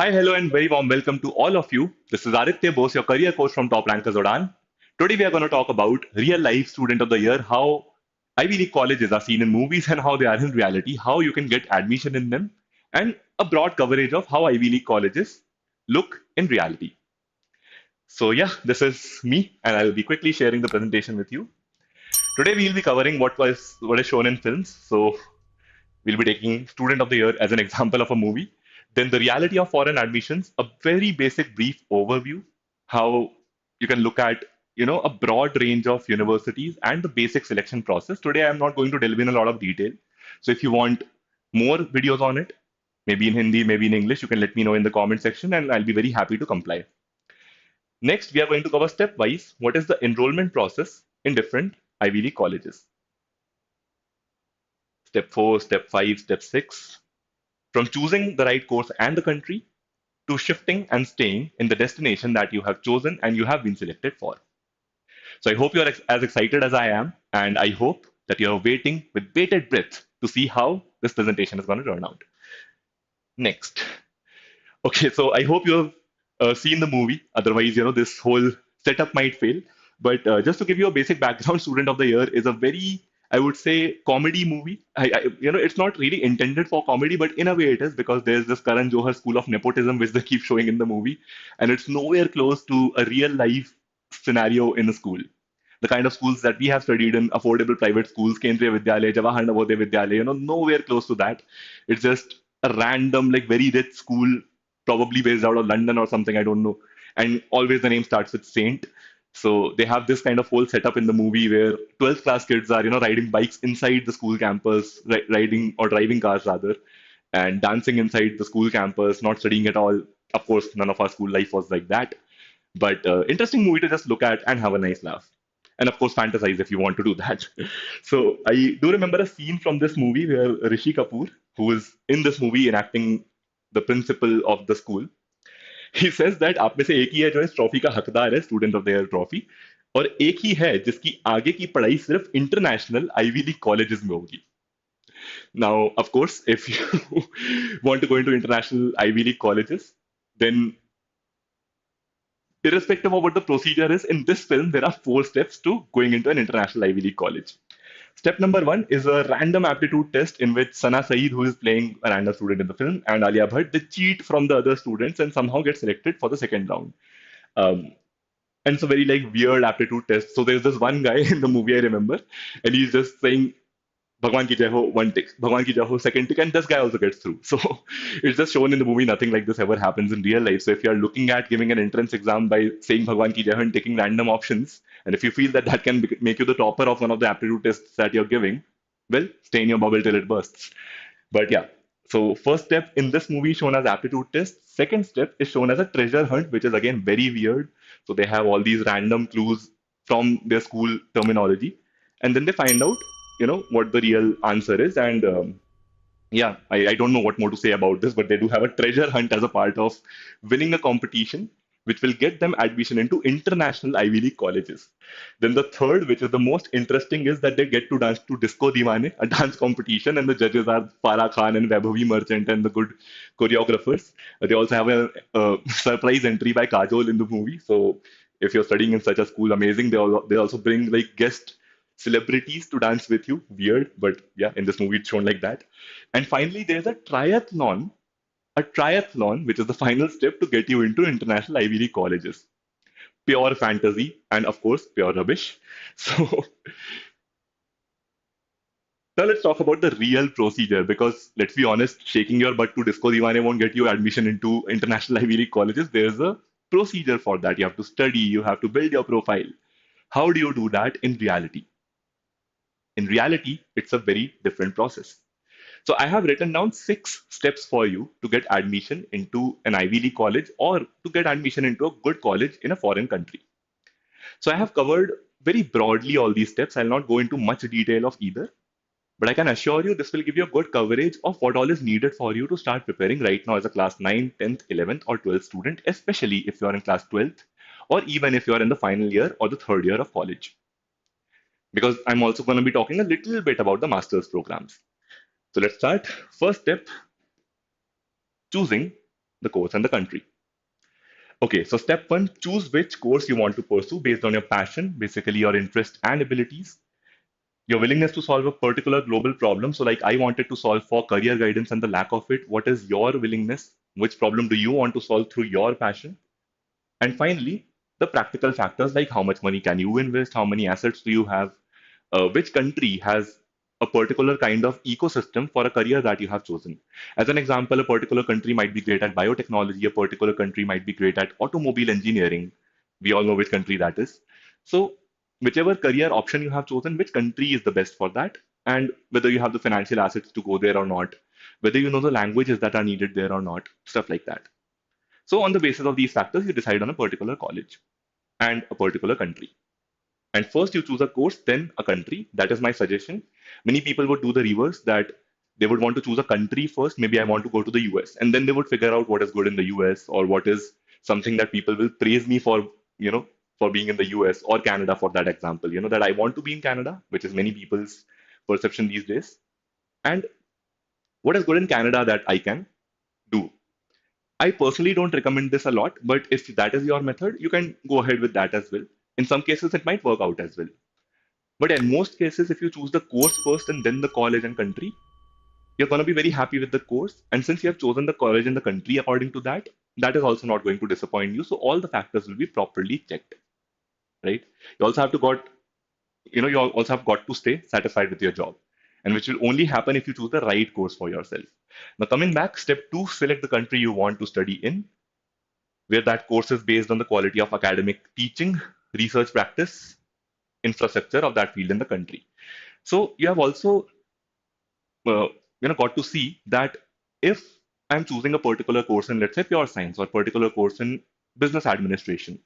Hi, hello, and very warm welcome to all of you. This is Aditya Bose, your career coach from Toprankers. Today, we are going to talk about real life student of the year, how Ivy League colleges are seen in movies and how they are in reality, how you can get admission in them, and a broad coverage of how Ivy League colleges look in reality. So, yeah, this is me, and I will be quickly sharing the presentation with you. Today, we will be covering what is shown in films. So, we'll be taking Student of the Year as an example of a movie. Then the reality of foreign admissions, a very basic brief overview, how you can look at a broad range of universities and the basic selection process. Today I'm not going to delve in a lot of detail. So if you want more videos on it, maybe in Hindi, maybe in English, you can let me know in the comment section and I'll be very happy to comply. Next, we are going to cover stepwise what is the enrollment process in different Ivy League colleges. Step 4, step 5, step 6, from choosing the right course and the country to shifting and staying in the destination that you have chosen and you have been selected for. So I hope you're as excited as I am, and I hope that you're waiting with bated breath to see how this presentation is going to turn out. Next. Okay, so I hope you have seen the movie. Otherwise, this whole setup might fail. But just to give you a basic background, Student of the Year is a very, I would say, comedy movie. It's not really intended for comedy, but in a way it is because there's this Karan Johar school of nepotism which they keep showing in the movie, and it's nowhere close to a real life scenario in a school. The kind of schools that we have studied in, affordable private schools, Kendriya Vidyalaya, Jawahar Navodaya Vidyalaya, nowhere close to that. It's just a random, like very rich school, probably based out of London or something, I don't know. And always the name starts with Saint. So they have this kind of whole setup in the movie where 12th class kids are, riding bikes inside the school campus, riding or driving cars rather, and dancing inside the school campus, not studying at all. Of course, none of our school life was like that. But interesting movie to just look at and have a nice laugh. And of course, fantasize if you want to do that. So I do remember a scene from this movie where Rishi Kapoor, who is in this movie enacting the principal of the school, he says that आप में से एक ही है जो इस trophy का हकदार है student of the year trophy और एक ही है जिसकी आगे की पढ़ाई सिर्फ इंटरनेशनल आईवी लीग कॉलेजेस में होगी. Now, of course, if you want to go into international Ivy League colleges, then irrespective of what the procedure is, in this film, there are four steps to going into an international Ivy League college. Step number one is a random aptitude test in which Sana Saeed, who is playing a random student in the film, and Alia Bhatt, they cheat from the other students and somehow get selected for the second round. Um, and it's a very like weird aptitude test. So there's this one guy in the movie I remember, and he's just saying Bhagwan ki jai ho, one tick. Bhagwan ki jai ho, second tick. And this guy also gets through. So it's just shown in the movie. Nothing like this ever happens in real life. So if you're looking at giving an entrance exam by saying Bhagwan ki jai ho and taking random options, and if you feel that that can make you the topper of one of the aptitude tests that you're giving, well, stay in your bubble till it bursts. But yeah, so first step in this movie shown as aptitude test. Second step is shown as a treasure hunt, which is again very weird. So they have all these random clues from their school terminology, and then they find out, what the real answer is. And yeah, I don't know what more to say about this, but they do have a treasure hunt as a part of winning a competition, which will get them admission into international Ivy League colleges. Then the third, which is the most interesting, is that they get to dance to Disco Divane, a dance competition, and the judges are Farah Khan and Vaibhavi Merchant and the good choreographers. They also have a surprise entry by Kajol in the movie. So if you're studying in such a school, amazing. They also bring like guest celebrities to dance with you. Weird, but yeah, in this movie it's shown like that. And finally, there's a triathlon, which is the final step to get you into international Ivy League colleges. Pure fantasy and, of course, pure rubbish. So, now let's talk about the real procedure because let's be honest, shaking your butt to Disco Divane won't get you admission into international Ivy League colleges. There's a procedure for that. You have to study, you have to build your profile. How do you do that in reality? In reality, it's a very different process. So I have written down 6 steps for you to get admission into an Ivy League college or to get admission into a good college in a foreign country. So I have covered very broadly all these steps. I'll not go into much detail of either, but I can assure you this will give you a good coverage of what all is needed for you to start preparing right now as a class 9, 10th, 11th, or 12th student, especially if you're in class 12th or even if you're in the final year or the third year of college. Because I'm also going to be talking a little bit about the master's programs. So let's start. First step, choosing the course, and the country. Okay, so step one, choose which course you want to pursue based on your passion, basically your interest and abilities, your willingness to solve a particular global problem. So, like I wanted to solve for career guidance and the lack of it. What is your willingness? Which problem do you want to solve through your passion? And finally, the practical factors like how much money can you invest, how many assets do you have, which country has a particular kind of ecosystem for a career that you have chosen. As an example, a particular country might be great at biotechnology, a particular country might be great at automobile engineering. We all know which country that is. So, whichever career option you have chosen, which country is the best for that, and whether you have the financial assets to go there or not, whether you know the languages that are needed there or not, stuff like that. So, on the basis of these factors, you decide on a particular college and a particular country. And first, you choose a course, then a country. That is my suggestion. Many people would do the reverse that they would want to choose a country first. Maybe I want to go to the US. And then they would figure out what is good in the US or what is something that people will praise me for, for being in the US or Canada for that example, that I want to be in Canada, which is many people's perception these days. And what is good in Canada that I can do. I personally don't recommend this a lot, but if that is your method, you can go ahead with that as well. In some cases, it might work out as well. But in most cases, if you choose the course first and then the college and country, you're going to be very happy with the course. And since you have chosen the college and the country according to that, that is also not going to disappoint you. So all the factors will be properly checked, right? You also have to got, you also have got to stay satisfied with your job, and which will only happen if you choose the right course for yourself. Now, coming back, step two, select the country you want to study in, where that course is based on the quality of academic teaching, research practice, infrastructure of that field in the country. So you have also uh, got to see that if I'm choosing a particular course in, let's say, pure science or particular course in business administration,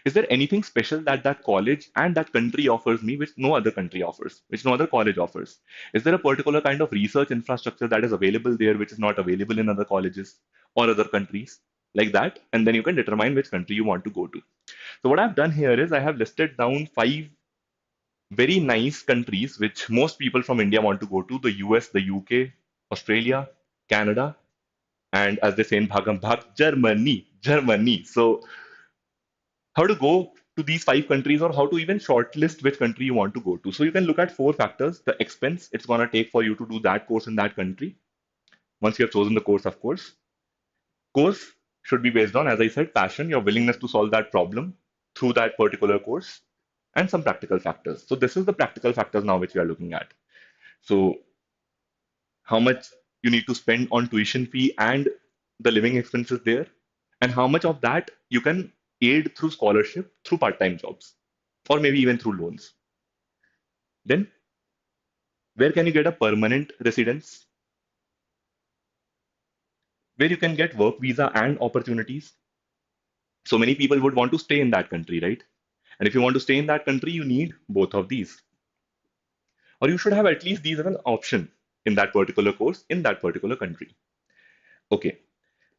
is there anything special that that college and that country offers me which no other country offers, which no other college offers? Is there a particular kind of research infrastructure that is available there which is not available in other colleges or other countries? Like that, and then you can determine which country you want to go to. So what I've done here is I have listed down five very nice countries which most people from India want to go to: the US, the UK, Australia, Canada, and as they say in Bhagam Bhag, Germany. Germany. So, how to go to these five countries or how to even shortlist which country you want to go to. So, you can look at four factors: the expense it's going to take for you to do that course in that country, once you have chosen the course, of course. Course should be based on, as I said, passion, your willingness to solve that problem through that particular course, and some practical factors. So, this is the practical factors now which we are looking at. So, how much you need to spend on tuition fee and the living expenses there, and how much of that you can aid through scholarship, through part-time jobs, or maybe even through loans. Then, where can you get a permanent residence, where you can get work visa and opportunities? So many people would want to stay in that country, right? And if you want to stay in that country, you need both of these, or you should have at least these as an option in that particular course in that particular country. Okay,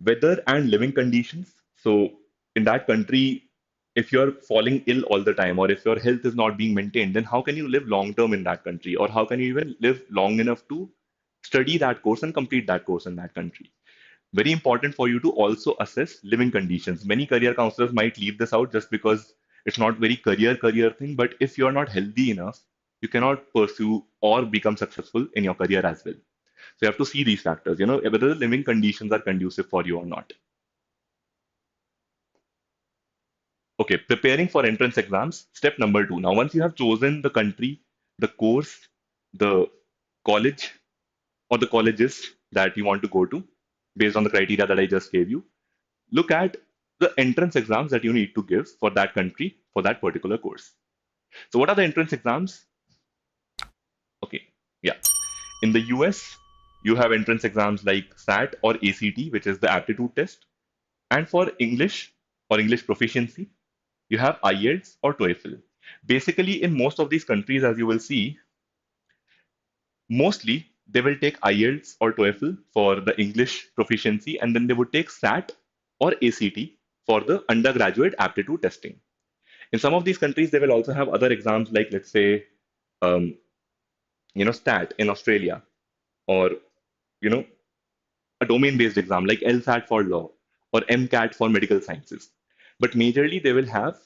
weather and living conditions. So, in that country, if you're falling ill all the time or if your health is not being maintained, then how can you live long term in that country? Or how can you even live long enough to study that course and complete that course in that country? Very important for you to also assess living conditions. Many career counselors might leave this out just because it's not very career thing, but if you're not healthy enough, you cannot pursue or become successful in your career as well. So you have to see these factors, whether the living conditions are conducive for you or not. Okay, preparing for entrance exams, step number two. Now, once you have chosen the country, the course, the college, or the colleges that you want to go to, based on the criteria that I just gave you, look at the entrance exams that you need to give for that country, for that particular course. So, what are the entrance exams? Okay, yeah. In the US, you have entrance exams like SAT or ACT, which is the aptitude test. And for English or English proficiency, you have IELTS or TOEFL. Basically, in most of these countries, as you will see, mostly they will take IELTS or TOEFL for the English proficiency, and then they would take SAT or ACT for the undergraduate aptitude testing. In some of these countries, they will also have other exams like, let's say, um, STAT in Australia, or you know, a domain-based exam like LSAT for law, or MCAT for medical sciences. But majorly, they will have,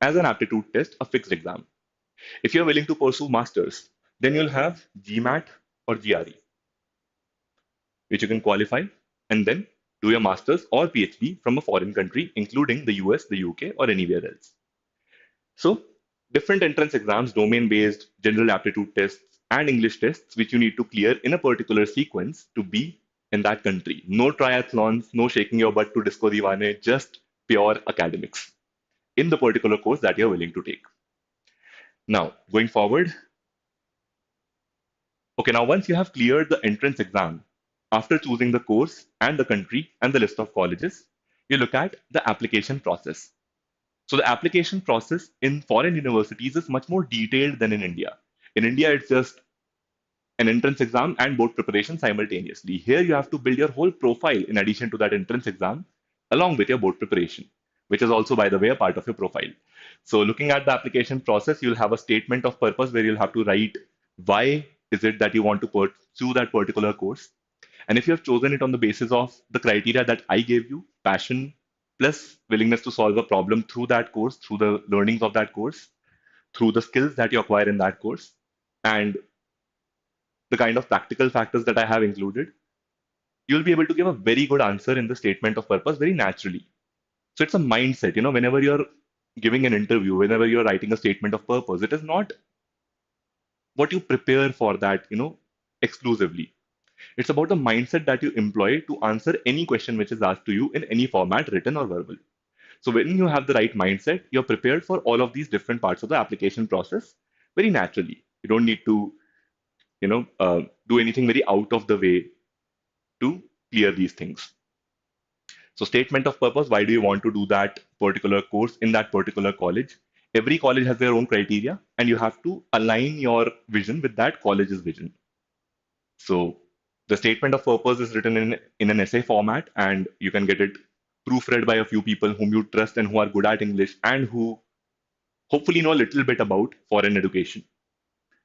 as an aptitude test, a fixed exam. If you're willing to pursue masters, then you'll have GMAT or GRE, which you can qualify and then do your masters or PhD from a foreign country, including the US, the UK, or anywhere else. So, different entrance exams, domain based, general aptitude tests, and English tests, which you need to clear in a particular sequence to be in that country. No triathlons, no shaking your butt to disco divane, just pure academics in the particular course that you're willing to take. Now, going forward, okay, now once you have cleared the entrance exam, after choosing the course and the country and the list of colleges, you look at the application process. So the application process in foreign universities is much more detailed than in India. In India, it's just an entrance exam and board preparation simultaneously. Here, you have to build your whole profile in addition to that entrance exam, along with your board preparation, which is also, by the way, a part of your profile. So, looking at the application process, you'll have a statement of purpose where you'll have to write why is it that you want to pursue that particular course. And if you have chosen it on the basis of the criteria that I gave you, passion plus willingness to solve a problem through that course, through the learnings of that course, through the skills that you acquire in that course, and the kind of practical factors that I have included, you'll be able to give a very good answer in the statement of purpose very naturally. So it's a mindset, whenever you're giving an interview, whenever you're writing a statement of purpose, it is not what you prepare for that, exclusively. It's about the mindset that you employ to answer any question which is asked to you in any format, written or verbal. So when you have the right mindset, you're prepared for all of these different parts of the application process very naturally. You don't need to, do anything very out of the way to clear these things. So statement of purpose, why do you want to do that particular course in that particular college? Every college has their own criteria, and you have to align your vision with that college's vision. So the statement of purpose is written in an essay format, and you can get it proofread by a few people whom you trust and who are good at English and who hopefully know a little bit about foreign education.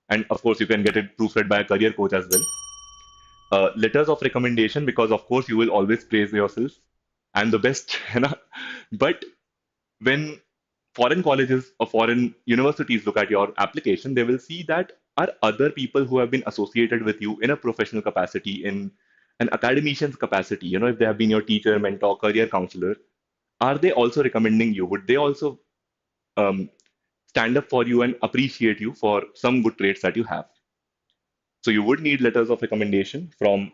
And of course, you can get it proofread by a career coach as well. Letters of recommendation, because of course you will always praise yourself and the best. But when foreign colleges or foreign universities look at your application, they will see that are other people who have been associated with you in a professional capacity, in an academician's capacity, if they have been your teacher, mentor, career counselor, are they also recommending you? Would they also um, stand up for you and appreciate you for some good traits that you have? So you would need letters of recommendation from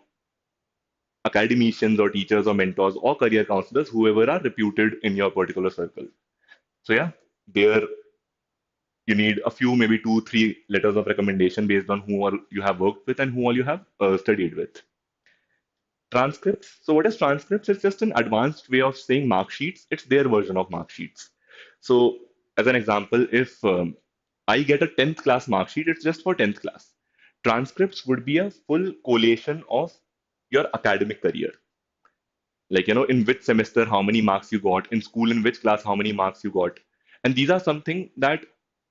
academicians or teachers or mentors or career counselors, whoever are reputed in your particular circle. So yeah, there you need a few, maybe two, three letters of recommendation based on who all you have worked with and who all you have studied with. Transcripts. So what is transcripts? It's just an advanced way of saying mark sheets. It's their version of mark sheets. So as an example, if I get a 10th class mark sheet, it's just for 10th class. Transcripts would be a full collation of your academic career. Like, in which semester, how many marks you got, in school, in which class, how many marks you got. And these are something that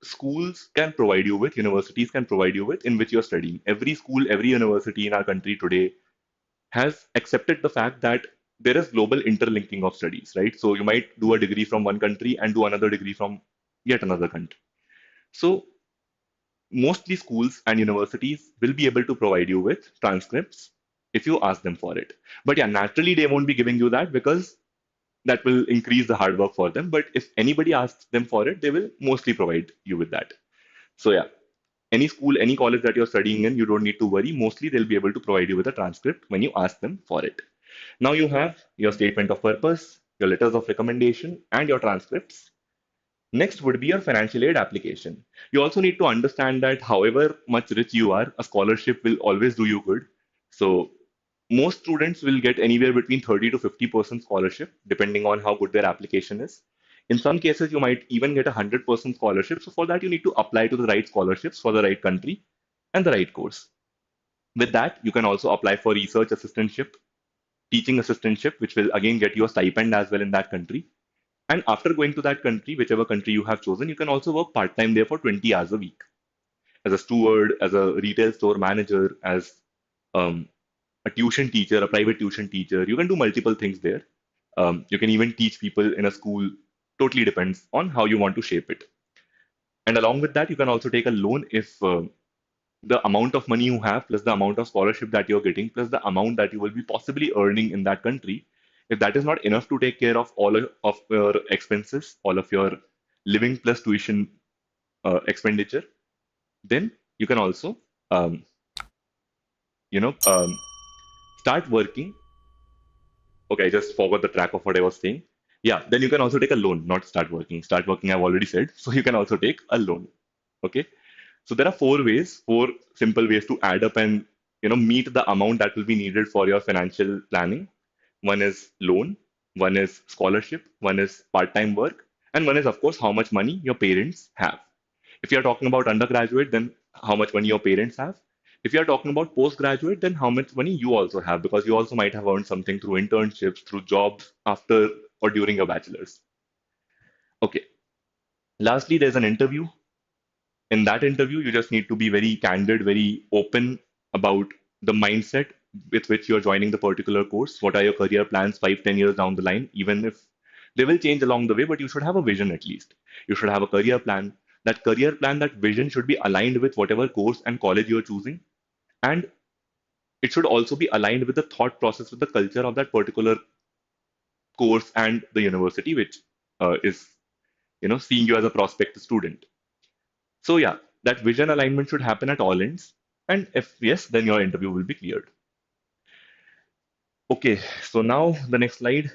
schools can provide you with, universities can provide you with, in which you're studying. Every school, every university in our country today has accepted the fact that there is global interlinking of studies, right? So you might do a degree from one country and do another degree from yet another country. So mostly schools and universities will be able to provide you with transcripts if you ask them for it. But yeah, naturally they won't be giving you that because that will increase the hard work for them. But if anybody asks them for it, they will mostly provide you with that. So yeah, any school, any college that you're studying in, you don't need to worry. Mostly they'll be able to provide you with a transcript when you ask them for it. Now you have your statement of purpose, your letters of recommendation, and your transcripts. Next would be your financial aid application. You also need to understand that however much rich you are, a scholarship will always do you good. So most students will get anywhere between 30 to 50% scholarship, depending on how good their application is. In some cases, you might even get a 100% scholarship. So for that, you need to apply to the right scholarships for the right country and the right course. With that, you can also apply for research assistantship, teaching assistantship, which will again get you a stipend as well in that country. And after going to that country, whichever country you have chosen, you can also work part time there for 20 hours a week as a steward, as a retail store manager, as um, a tuition teacher, a private tuition teacher. You can do multiple things there. You can even teach people in a school. Totally depends on how you want to shape it. And along with that, you can also take a loan if the amount of money you have, plus the amount of scholarship that you're getting, plus the amount that you will be possibly earning in that country, if that is not enough to take care of of your expenses, all of your living plus tuition expenditure, then you can also, um, you know, start working. Okay, I just forgot the track of what I was saying. Yeah, then you can also take a loan, not start working. Start working, I've already said. So you can also take a loan. Okay. So there are four simple ways to add up and meet the amount that will be needed for your financial planning. One is loan, one is scholarship, one is part-time work, and one is of course how much money your parents have. If you're talking about undergraduate, then how much money your parents have. If you're talking about postgraduate, then how much money you also have, because you also might have earned something through internships, through jobs after or during your bachelor's. Okay. Lastly, there's an interview. In that interview, you just need to be very candid, very open about the mindset with which you're joining the particular course. What are your career plans 5, 10 years down the line? Even if they will change along the way, but you should have a vision at least. You should have a career plan. That career plan, that vision should be aligned with whatever course and college you're choosing. And it should also be aligned with the thought process, with the culture of that particular course and the university, which is, seeing you as a prospective student. So yeah, that vision alignment should happen at all ends. And if yes, then your interview will be cleared. Okay, so now the next slide,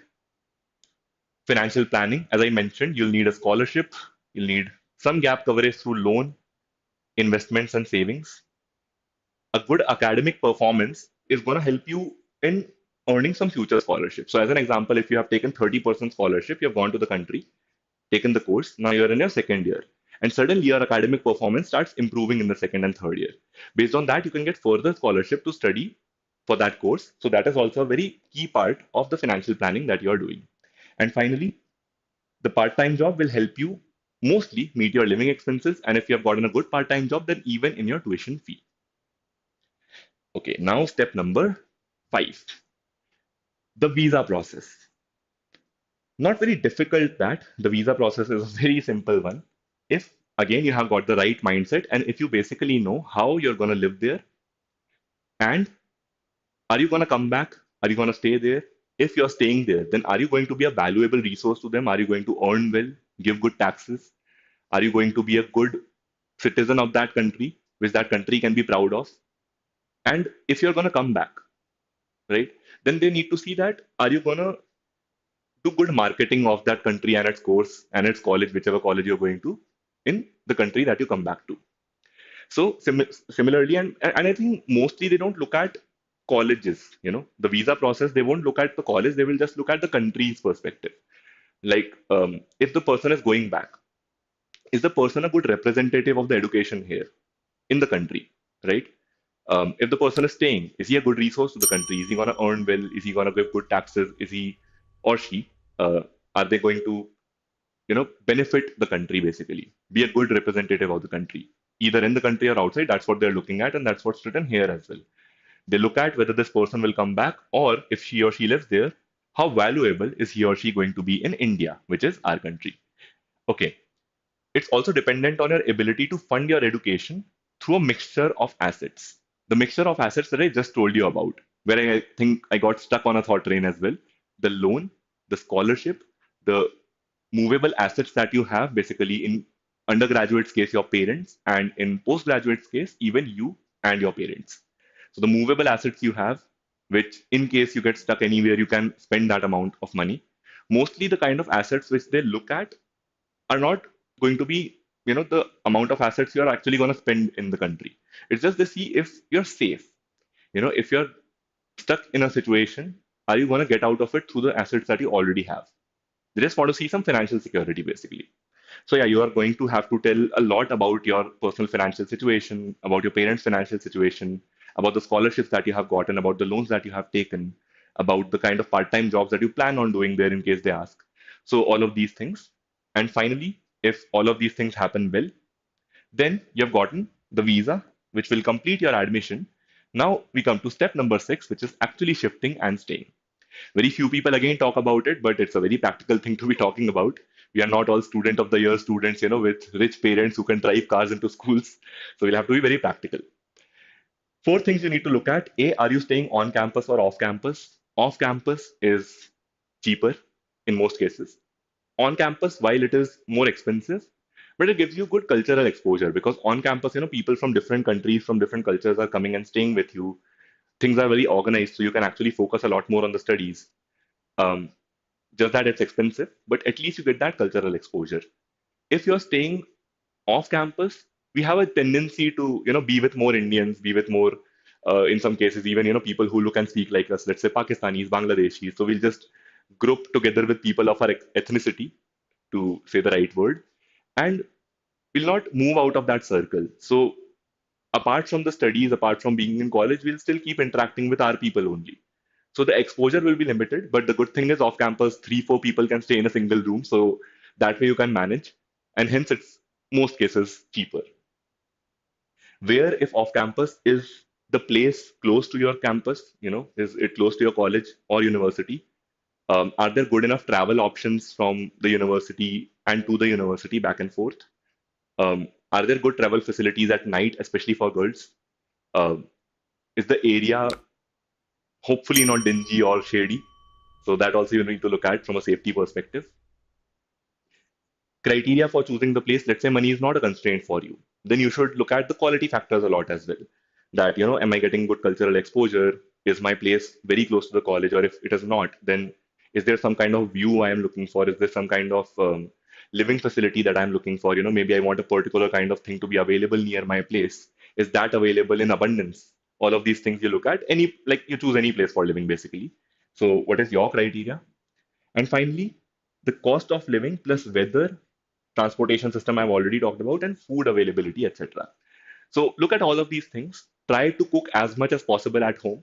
financial planning. As I mentioned, you'll need a scholarship, you'll need some gap coverage through loan, investments, and savings. A good academic performance is going to help you in earning some future scholarship. So, as an example, if you have taken 30% scholarship, you have gone to the country, taken the course, now you're in your second year. And suddenly your academic performance starts improving in the second and third year. Based on that, you can get further scholarship to study for that course. So that is also a very key part of the financial planning that you're doing. And finally, the part-time job will help you mostly meet your living expenses. And if you have gotten a good part-time job, then even in your tuition fee. Okay, now step number 5, the visa process. Not very difficult that the visa process is a very simple one. If again you have got the right mindset and if you basically know how you're going to live there and are you going to come back? Are you going to stay there? If you're staying there, then are you going to be a valuable resource to them? Are you going to earn well, give good taxes? Are you going to be a good citizen of that country, which that country can be proud of? And if you're going to come back, right, then they need to see that are you going to do good marketing of that country and its course and its college, whichever college you're going to, in the country that you come back to. So similarly, and I think mostly they don't look at colleges. The visa process, they won't look at the college. They will just look at the country's perspective. Like if the person is going back, is the person a good representative of the education here in the country, right? If the person is staying, is he a good resource to the country? Is he going to earn well? Is he going to give good taxes? Is he or she, are they going to benefit the country, basically be a good representative of the country, either in the country or outside? That's what they're looking at, and that's what's written here as well. They look at whether this person will come back, or if she or she lives there, how valuable is he or she going to be in India, which is our country. Okay, it's also dependent on your ability to fund your education through a mixture of assets. The mixture of assets that I just told you about, where I think I got stuck on a thought train as well: the loan, the scholarship, the movable assets that you have, basically in undergraduate's case, your parents, and in postgraduate's case, even you and your parents. So the movable assets you have, which in case you get stuck anywhere, you can spend that amount of money. Mostly the kind of assets which they look at are not going to be, the amount of assets you're actually going to spend in the country. It's just to see if you're safe. If you're stuck in a situation, are you going to get out of it through the assets that you already have? They just want to see some financial security, basically. So yeah, you are going to have to tell a lot about your personal financial situation, about your parents' financial situation, about the scholarships that you have gotten, about the loans that you have taken, about the kind of part-time jobs that you plan on doing there in case they ask. So all of these things. And finally, if all of these things happen well, then you've gotten the visa, which will complete your admission. Now we come to step number 6, which is actually shifting and staying. Very few people again talk about it, but it's a very practical thing to be talking about. We are not all student of the year students, with rich parents who can drive cars into schools. So we'll have to be very practical. Four things you need to look at. A, are you staying on campus or off campus? Off campus is cheaper in most cases. On campus, while it is more expensive, but it gives you good cultural exposure because on campus, people from different countries, from different cultures are coming and staying with you. Things are very organized, so you can actually focus a lot more on the studies. Um, just that it's expensive, but at least you get that cultural exposure. If you're staying off campus, we have a tendency to, be with more Indians, be with more, in some cases, even, people who look and speak like us, let's say Pakistanis, Bangladeshis. So we'll just group together with people of our ethnicity, to say the right word, and we'll not move out of that circle. So apart from the studies, apart from being in college, we'll still keep interacting with our people only. So the exposure will be limited, but the good thing is off campus, three, four people can stay in a single room. So that way you can manage. And hence it's most cases cheaper. Where if off campus is the place close to your campus, is it close to your college or university? Are there good enough travel options from the university and to the university back and forth? Are there good travel facilities at night, especially for girls? Um, is the area hopefully not dingy or shady? So that also you need to look at from a safety perspective. Criteria for choosing the place, let's say money is not a constraint for you, then you should look at the quality factors a lot as well. That, am I getting good cultural exposure? Is my place very close to the college? Or if it is not, then is there some kind of view I am looking for? Is there some kind of living facility that I'm looking for? Maybe I want a particular kind of thing to be available near my place. Is that available in abundance? All of these things you look at. Like you choose any place for living basically. So what is your criteria? And finally, the cost of living plus weather, transportation system I've already talked about, and food availability, etc. So look at all of these things. Try to cook as much as possible at home,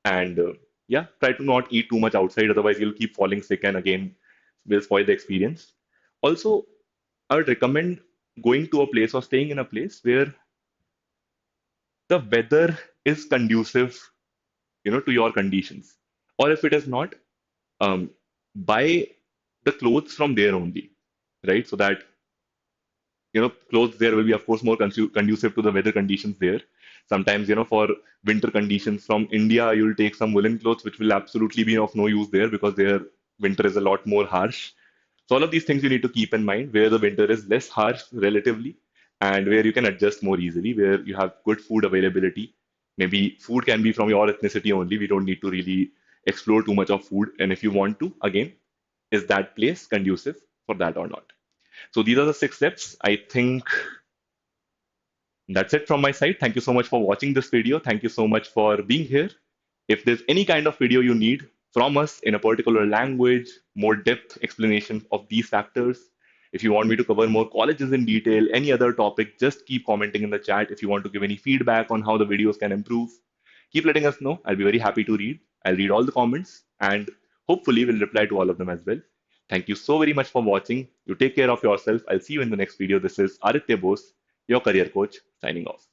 and yeah, try to not eat too much outside. Otherwise, you'll keep falling sick, and again, will spoil the experience. Also, I would recommend going to a place or staying in a place where the weather is conducive, to your conditions. Or if it is not, um, buy the clothes from there only, right? So that clothes there will be, of course, more conducive to the weather conditions there. Sometimes, for winter conditions from India, you'll take some woolen clothes, which will absolutely be of no use there because their winter is a lot more harsh. So all of these things you need to keep in mind where the winter is less harsh relatively and where you can adjust more easily, where you have good food availability. Maybe food can be from your ethnicity only. We don't need to really explore too much of food. And if you want to, again, is that place conducive for that or not? So these are the 6 steps. I think that's it from my side. Thank you so much for watching this video. Thank you so much for being here. If there's any kind of video you need from us in a particular language, more depth explanation of these factors, if you want me to cover more colleges in detail, any other topic, just keep commenting in the chat. If you want to give any feedback on how the videos can improve, keep letting us know. I'll be very happy to read. I'll read all the comments and hopefully we'll reply to all of them as well. Thank you so very much for watching. You take care of yourself. I'll see you in the next video. This is Aditya Bose, your career coach, signing off.